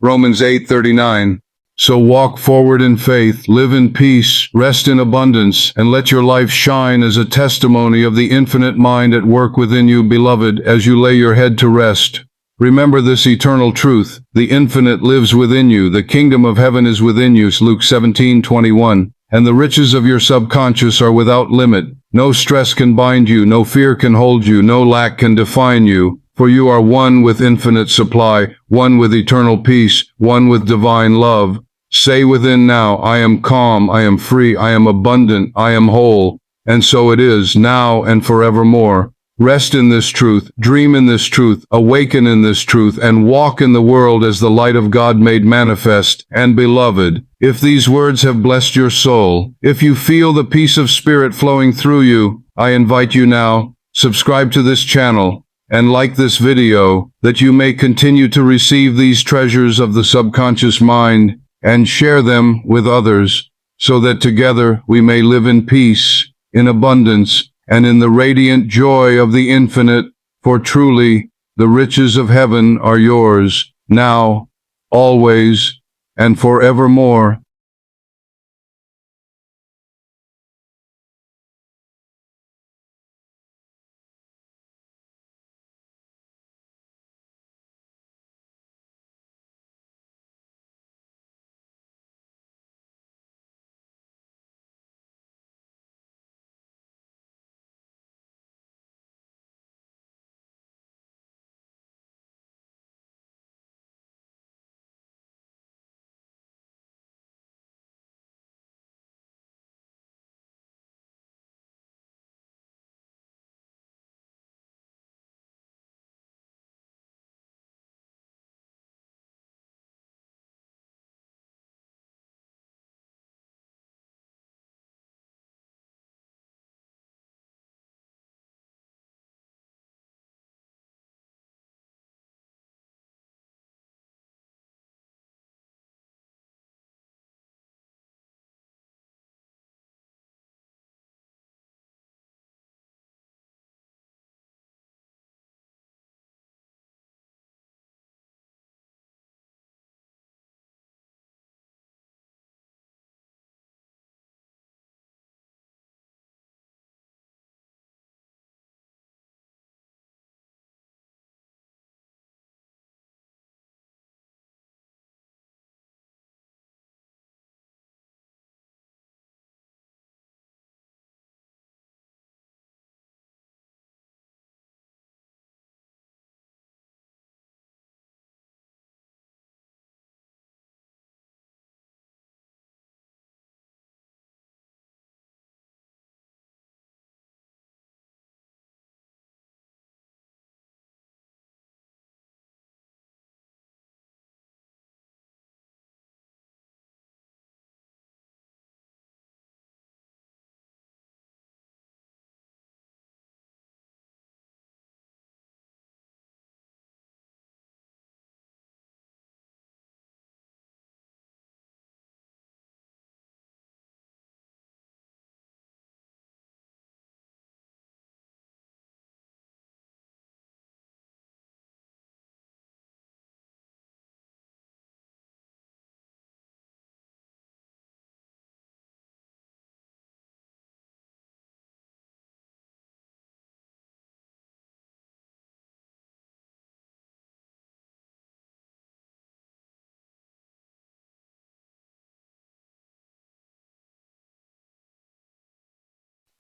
Romans 8:39. So walk forward in faith, live in peace, rest in abundance, and let your life shine as a testimony of the infinite mind at work within you, beloved, as you lay your head to rest. Remember this eternal truth. The infinite lives within you. The kingdom of heaven is within you. Luke 17:21. And the riches of your subconscious are without limit. No stress can bind you. No fear can hold you. No lack can define you. For you are one with infinite supply, one with eternal peace, one with divine love. Say within now, I am calm, I am free, I am abundant, I am whole. And so it is, now and forevermore. Rest in this truth, dream in this truth, awaken in this truth, and walk in the world as the light of God made manifest. And beloved, if these words have blessed your soul, if you feel the peace of spirit flowing through you, I invite you now, subscribe to this channel, and like this video, that you may continue to receive these treasures of the subconscious mind, and share them with others, so that together we may live in peace, in abundance, and in the radiant joy of the infinite, for truly, the riches of heaven are yours, now, always, and forevermore.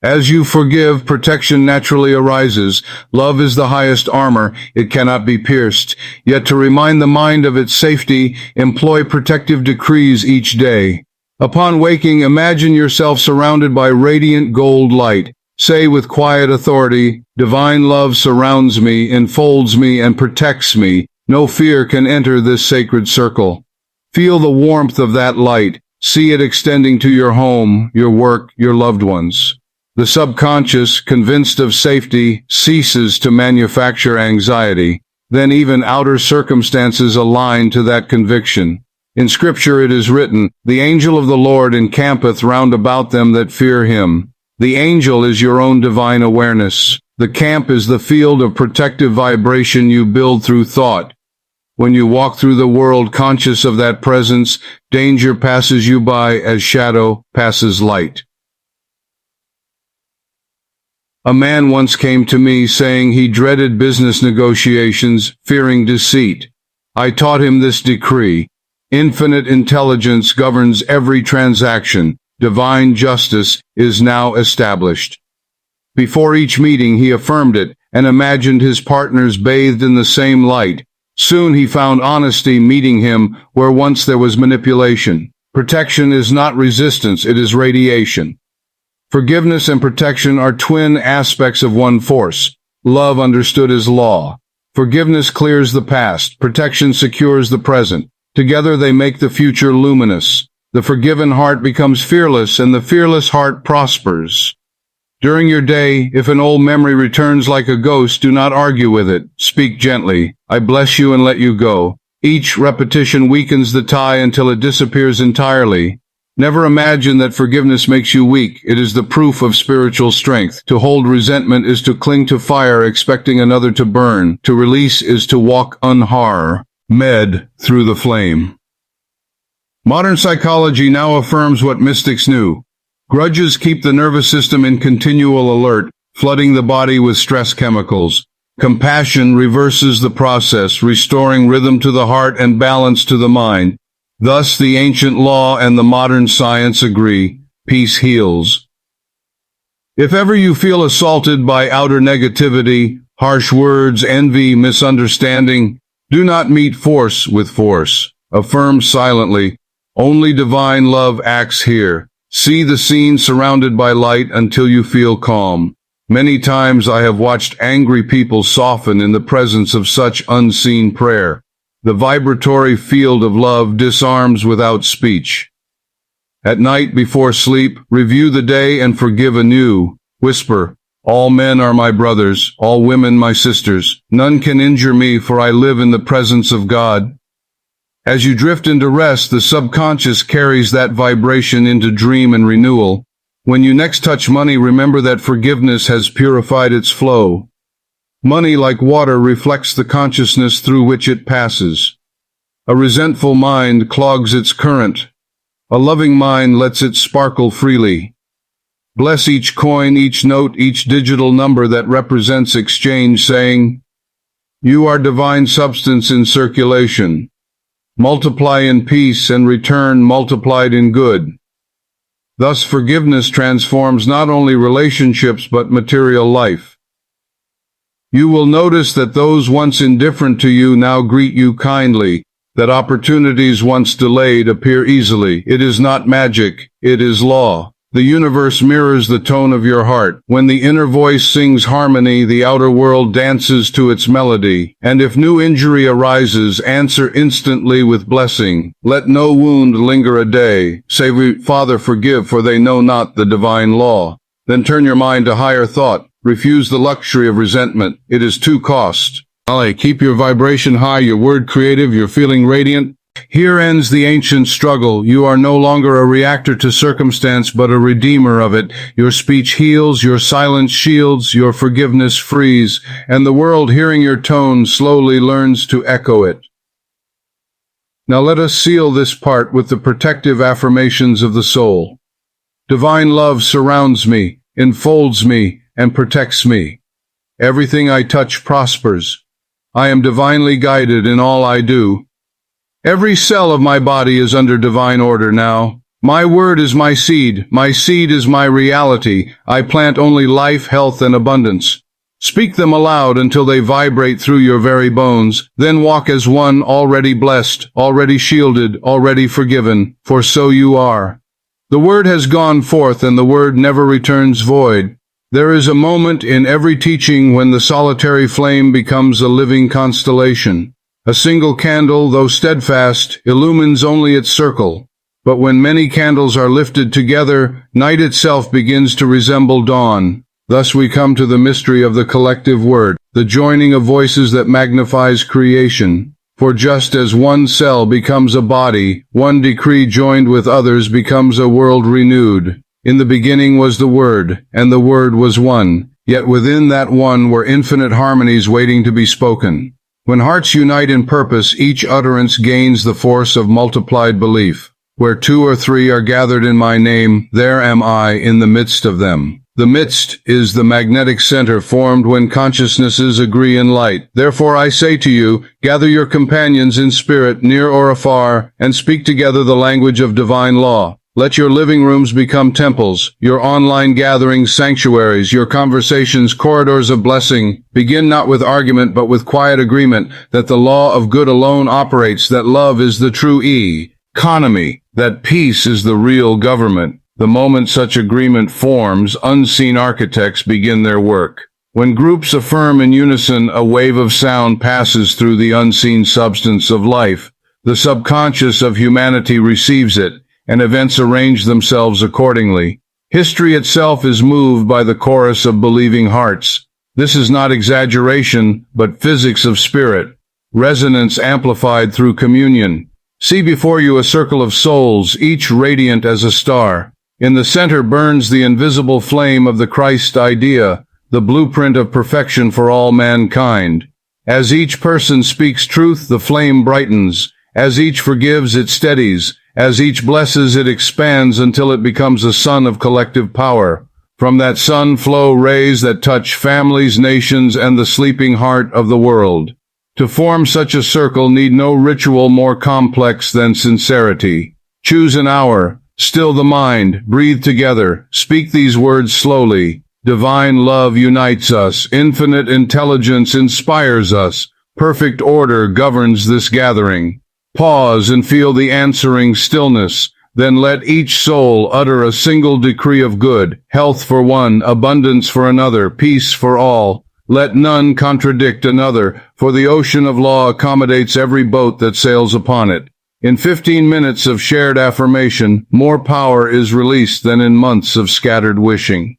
As you forgive, protection naturally arises. Love is the highest armor, it cannot be pierced. Yet to remind the mind of its safety, employ protective decrees each day. Upon waking, imagine yourself surrounded by radiant gold light. Say with quiet authority, divine love surrounds me, enfolds me, and protects me. No fear can enter this sacred circle. Feel the warmth of that light. See it extending to your home, your work, your loved ones. The subconscious, convinced of safety, ceases to manufacture anxiety. Then even outer circumstances align to that conviction. In Scripture it is written, "The angel of the Lord encampeth round about them that fear him." The angel is your own divine awareness. The camp is the field of protective vibration you build through thought. When you walk through the world conscious of that presence, danger passes you by as shadow passes light. A man once came to me saying he dreaded business negotiations, fearing deceit. I taught him this decree: infinite intelligence governs every transaction. Divine justice is now established. Before each meeting he affirmed it and imagined his partners bathed in the same light. Soon he found honesty meeting him where once there was manipulation. Protection is not resistance, it is radiation. Forgiveness and protection are twin aspects of one force. Love understood as law. Forgiveness clears the past. Protection secures the present. Together they make the future luminous. The forgiven heart becomes fearless, and the fearless heart prospers. During your day, if an old memory returns like a ghost, do not argue with it. Speak gently. I bless you and let you go. Each repetition weakens the tie until it disappears entirely. Never imagine that forgiveness makes you weak. It is the proof of spiritual strength. To hold resentment is to cling to fire, expecting another to burn. To release is to walk unharmed through the flame. Modern psychology now affirms what mystics knew. Grudges keep the nervous system in continual alert, flooding the body with stress chemicals. Compassion reverses the process, restoring rhythm to the heart and balance to the mind. Thus, the ancient law and the modern science agree: peace heals. If ever you feel assaulted by outer negativity, harsh words, envy, misunderstanding, do not meet force with force. Affirm silently: only divine love acts here. See the scene surrounded by light until you feel calm. Many times I have watched angry people soften in the presence of such unseen prayer. The vibratory field of love disarms without speech. At night before sleep, review the day and forgive anew. Whisper, all men are my brothers, all women my sisters. None can injure me, for I live in the presence of God. As you drift into rest, the subconscious carries that vibration into dream and renewal. When you next touch money, remember that forgiveness has purified its flow. Money, like water, reflects the consciousness through which it passes. A resentful mind clogs its current. A loving mind lets it sparkle freely. Bless each coin, each note, each digital number that represents exchange, saying, "You are divine substance in circulation. Multiply in peace and return multiplied in good." Thus, forgiveness transforms not only relationships but material life. You will notice that those once indifferent to you now greet you kindly, that opportunities once delayed appear easily. It is not magic, it is law. The universe mirrors the tone of your heart. When the inner voice sings harmony, the outer world dances to its melody. And if new injury arises, answer instantly with blessing. Let no wound linger a day. Say, "Father, forgive, for they know not the divine law." Then turn your mind to higher thought. Refuse the luxury of resentment. It is too cost. Keep your vibration high, your word creative, your feeling radiant. Here ends the ancient struggle. You are no longer a reactor to circumstance, but a redeemer of it. Your speech heals, your silence shields, your forgiveness frees, and the world, hearing your tone, slowly learns to echo it. Now let us seal this part with the protective affirmations of the soul. Divine love surrounds me, enfolds me, and protects me. Everything I touch prospers. I am divinely guided in all I do. Every cell of my body is under divine order now. My word is my seed is my reality. I plant only life, health, and abundance. Speak them aloud until they vibrate through your very bones. Then walk as one, already blessed, already shielded, already forgiven, for so you are. The word has gone forth, and the word never returns void. There is a moment in every teaching when the solitary flame becomes a living constellation. A single candle, though steadfast, illumines only its circle. But when many candles are lifted together, night itself begins to resemble dawn. Thus we come to the mystery of the collective word, the joining of voices that magnifies creation. For just as one cell becomes a body, one decree joined with others becomes a world renewed. In the beginning was the Word, and the Word was one. Yet within that one were infinite harmonies waiting to be spoken. When hearts unite in purpose, each utterance gains the force of multiplied belief. Where two or three are gathered in my name, there am I in the midst of them. The midst is the magnetic center formed when consciousnesses agree in light. Therefore I say to you, gather your companions in spirit, near or afar, and speak together the language of divine law. Let your living rooms become temples, your online gatherings sanctuaries, your conversations corridors of blessing. Begin not with argument but with quiet agreement that the law of good alone operates, that love is the true economy, that peace is the real government. The moment such agreement forms, unseen architects begin their work. When groups affirm in unison, a wave of sound passes through the unseen substance of life. The subconscious of humanity receives it, and events arrange themselves accordingly. History itself is moved by the chorus of believing hearts. This is not exaggeration, but physics of spirit. Resonance amplified through communion. See before you a circle of souls, each radiant as a star. In the center burns the invisible flame of the Christ idea, the blueprint of perfection for all mankind. As each person speaks truth, the flame brightens. As each forgives, it steadies. As each blesses, it expands until it becomes a sun of collective power. From that sun flow rays that touch families, nations, and the sleeping heart of the world. To form such a circle need no ritual more complex than sincerity. Choose an hour, still the mind, breathe together, speak these words slowly. Divine love unites us, infinite intelligence inspires us, perfect order governs this gathering. Pause and feel the answering stillness, then let each soul utter a single decree of good, health for one, abundance for another, peace for all. Let none contradict another, for the ocean of law accommodates every boat that sails upon it. In 15 minutes of shared affirmation, more power is released than in months of scattered wishing.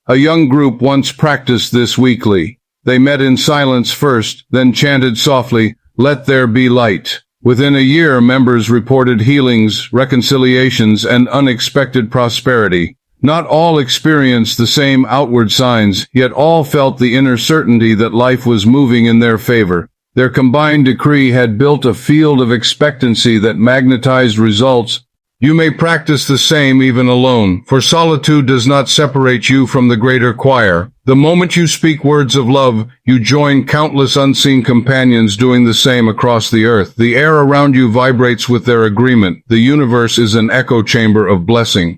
A young group once practiced this weekly. They met in silence first, then chanted softly, "Let there be light." Within a year, members reported healings, reconciliations, and unexpected prosperity. Not all experienced the same outward signs, yet all felt the inner certainty that life was moving in their favor. Their combined decree had built a field of expectancy that magnetized results. You may practice the same even alone, for solitude does not separate you from the greater choir. The moment you speak words of love, you join countless unseen companions doing the same across the earth. The air around you vibrates with their agreement. The universe is an echo chamber of blessing.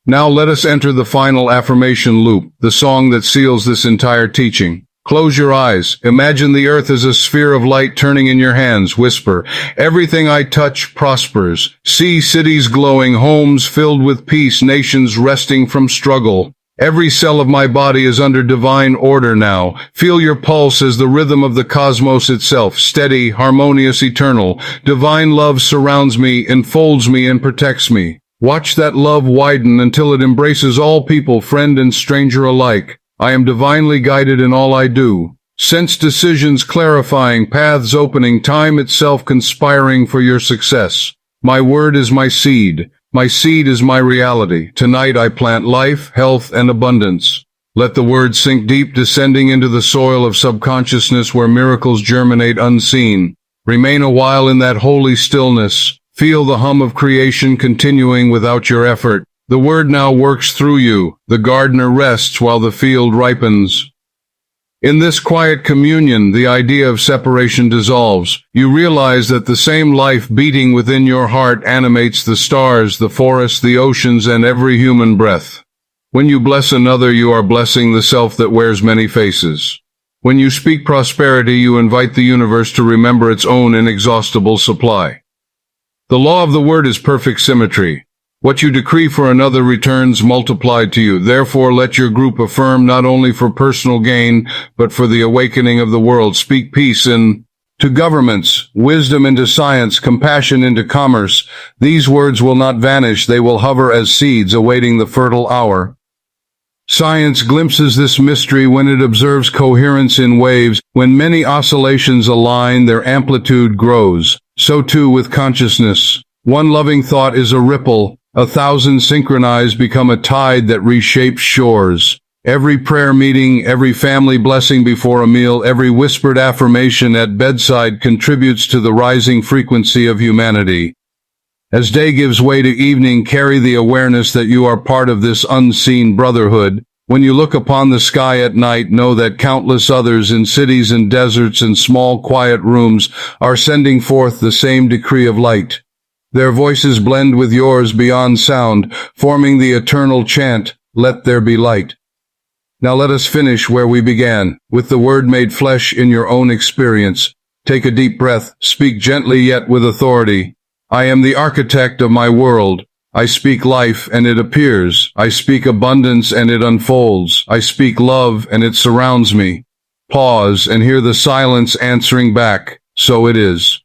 Now let us enter the final affirmation loop, the song that seals this entire teaching. Close your eyes. Imagine the earth as a sphere of light turning in your hands. Whisper, "Everything I touch prospers." See cities glowing, homes filled with peace, nations resting from struggle. Every cell of my body is under divine order now. Feel your pulse as the rhythm of the cosmos itself, steady, harmonious, eternal. Divine love surrounds me, enfolds me, and protects me. Watch that love widen until it embraces all people, friend and stranger alike. I am divinely guided in all I do. Sense decisions clarifying, paths opening, time itself conspiring for your success. My word is my seed. My seed is my reality. Tonight I plant life, health, and abundance. Let the word sink deep, descending into the soil of subconsciousness where miracles germinate unseen. Remain a while in that holy stillness. Feel the hum of creation continuing without your effort. The word now works through you. The gardener rests while the field ripens. In this quiet communion, the idea of separation dissolves. You realize that the same life beating within your heart animates the stars, the forests, the oceans, and every human breath. When you bless another, you are blessing the self that wears many faces. When you speak prosperity, you invite the universe to remember its own inexhaustible supply. The law of the word is perfect symmetry. What you decree for another returns multiplied to you. Therefore, let your group affirm not only for personal gain, but for the awakening of the world. Speak peace to governments, wisdom into science, compassion into commerce. These words will not vanish. They will hover as seeds awaiting the fertile hour. Science glimpses this mystery when it observes coherence in waves. When many oscillations align, their amplitude grows. So too with consciousness. One loving thought is a ripple. 1,000 synchronized become a tide that reshapes shores. Every prayer meeting, every family blessing before a meal, every whispered affirmation at bedside contributes to the rising frequency of humanity. As day gives way to evening, carry the awareness that you are part of this unseen brotherhood. When you look upon the sky at night, know that countless others in cities and deserts and small quiet rooms are sending forth the same decree of light. Their voices blend with yours beyond sound, forming the eternal chant, "Let there be light." Now let us finish where we began, with the word made flesh in your own experience. Take a deep breath, speak gently yet with authority. I am the architect of my world. I speak life and it appears. I speak abundance and it unfolds. I speak love and it surrounds me. Pause and hear the silence answering back. So it is.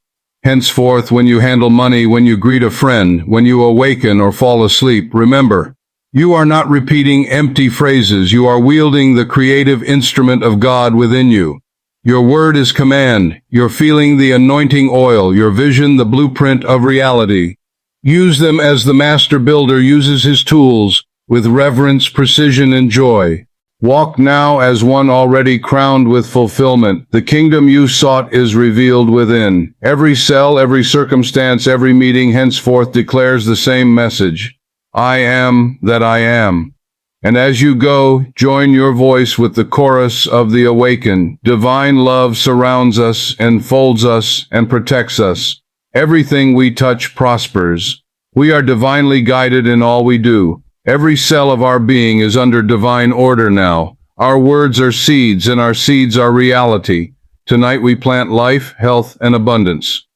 Henceforth, when you handle money, when you greet a friend, when you awaken or fall asleep, remember, you are not repeating empty phrases. You are wielding the creative instrument of God within you. Your word is command. You're feeling the anointing oil. Your vision, the blueprint of reality. Use them as the master builder uses his tools, with reverence, precision, and joy. Walk now as one already crowned with fulfillment. The kingdom you sought is revealed within. Every cell, every circumstance, every meeting henceforth declares the same message. I am that I am. And as you go, join your voice with the chorus of the awaken. Divine love surrounds us, enfolds us, and protects us. Everything we touch prospers. We are divinely guided in all we do. Every cell of our being is under divine order now. Our words are seeds, and our seeds are reality. Tonight we plant life, health, and abundance.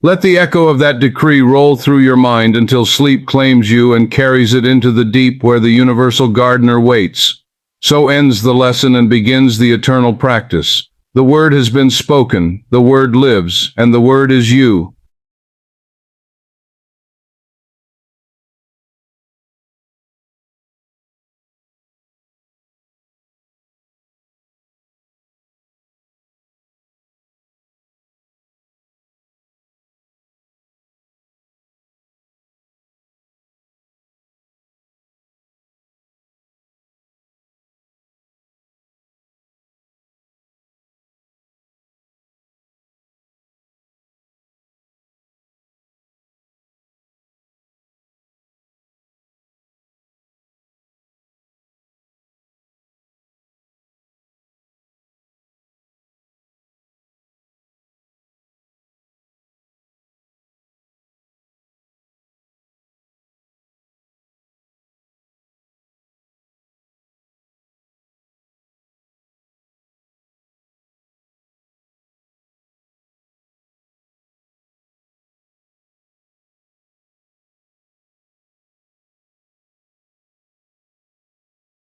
Let the echo of that decree roll through your mind until sleep claims you and carries it into the deep where the universal gardener waits. So ends the lesson and begins the eternal practice. The word has been spoken, the word lives, and the word is you.